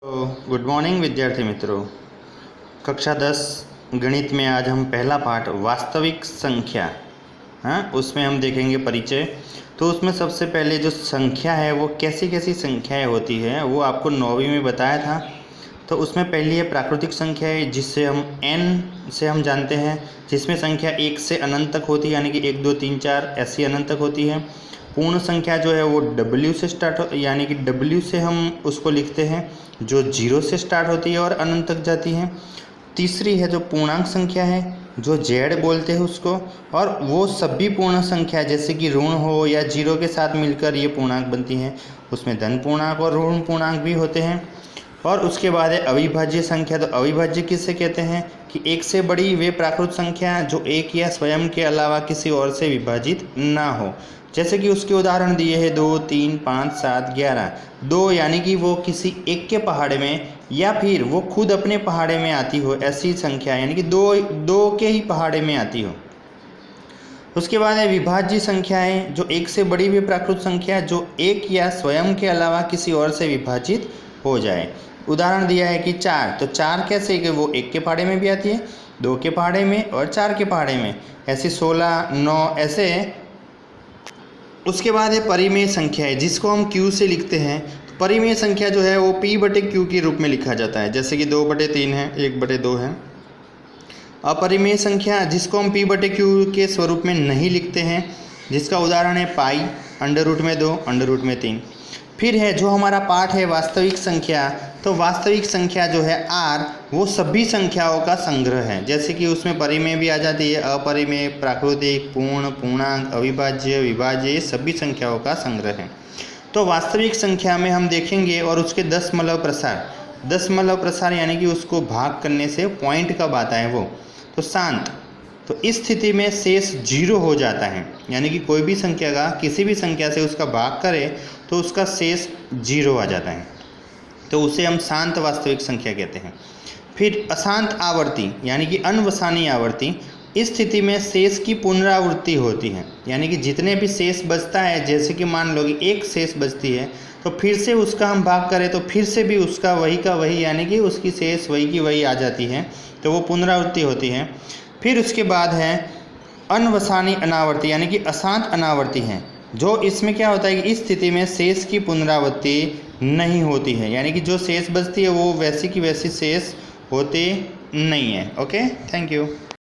तो good morning विद्यार्थी मित्रों। कक्षा 10 गणित में आज हम पहला पाठ वास्तविक संख्या उसमें हम देखेंगे परिचय। तो उसमें सबसे पहले जो संख्या है वो कैसी कैसी संख्याएं होती है वो आपको 9वीं में बताया था। तो उसमें पहली है प्राकृतिक संख्या है जिससे हम n से हम जानते हैं, जिसमें संख्या 1 से अनंत तक होती है, यानी कि 1 2 3 4 ऐसी अनंत तक होती है। पूर्ण संख्या जो है वो W से स्टार्ट हो, यानी कि W से हम उसको लिखते हैं जो 0 से स्टार्ट होती है और अनंत तक जाती है। तीसरी है जो पूर्णांक संख्या है जो Z बोलते हैं उसको, और वो सभी पूर्ण संख्या जैसे कि ऋण हो या 0 के साथ मिलकर ये पूर्णांक बनती हैं। उसमें धन पूर्णांक और ऋण पूर्णांक भी होते हैं। और उसके बाद है अविभाज्य संख्या। तो अविभाज्य किससे कहते हैं कि एक से बड़ी वे प्राकृत संख्या जो एक या स्वयं के अलावा किसी और से विभाजित ना हो। जैसे कि उसके उदाहरण दिए हैं 2 3 5 7 11। 2 यानी कि वो किसी एक के पहाड़े में या फिर वो खुद अपने पहाड़े में आती हो, ऐसी संख्या यानी कि दो के ही पहाड़े में आती हो। उसके बाद है विभाज्य संख्याएं जो एक से बड़ी वे प्राकृत संख्या जो एक या स्वयं के अलावा किसी और से विभाजित हो जाए। उदाहरण दिया है कि 4। तो 4 कैसे कि वो एक के पहाड़े में भी आती है, 2 के पहाड़े में और 4 के पहाड़े में, ऐसे 16 9 ऐसे। उसके बाद है परिमेय संख्या है जिसको हम Q से लिखते हैं। तो परिमेय संख्या जो है वो P/Q के रूप में लिखा जाता है, जैसे कि 2/3 है, 1/2 है। अपरिमेय संख्या जिसको हम P/Q के स्वरूप में नहीं लिखते हैं, जिसका उदाहरण है पाई, √2 √3। फिर है जो हमारा पाठ है वास्तविक संख्या। तो वास्तविक संख्या जो है R वो सभी संख्याओं का संग्रह है, जैसे कि उसमें परिमेय भी आ जाती है, अपरिमेय, प्राकृतिक, पूर्ण, पूर्णांक, अविभाज्य, विभाज्य, ये सभी संख्याओं का संग्रह है। तो वास्तविक संख्या में हम देखेंगे और उसके दशमलव प्रसार यानी कि उसको भाग करने से पॉइंट कब आता है वो, तो शांत। तो इस स्थिति में शेष 0 हो जाता है, यानी कि कोई भी संख्या का किसी भी संख्या से उसका भाग करे तो उसका शेष 0 आ जाता है, तो उसे हम शांत वास्तविक संख्या कहते हैं। फिर अशांत आवर्ती यानी कि अनवसानी आवर्ती, इस स्थिति में शेष की पुनरावृत्ति होती है, यानी कि जितने भी शेष बचता है, जैसे कि मान लो कि एक शेष बचती है तो फिर से उसका हम भाग करें तो फिर से भी उसका वही का वही, यानी कि उसकी शेष वही की वही आ जाती है, तो वो पुनरावृत्ति होती है। फिर उसके बाद है अनवसानी अनावर्ती यानी कि अशांत अनावर्ती है, जो इसमें क्या होता है कि इस स्थिति में शेष की पुनरावृत्ति नहीं होती है, यानी कि जो शेष बचती है वो वैसी की वैसी शेष होती नहीं है। Okay, thank you.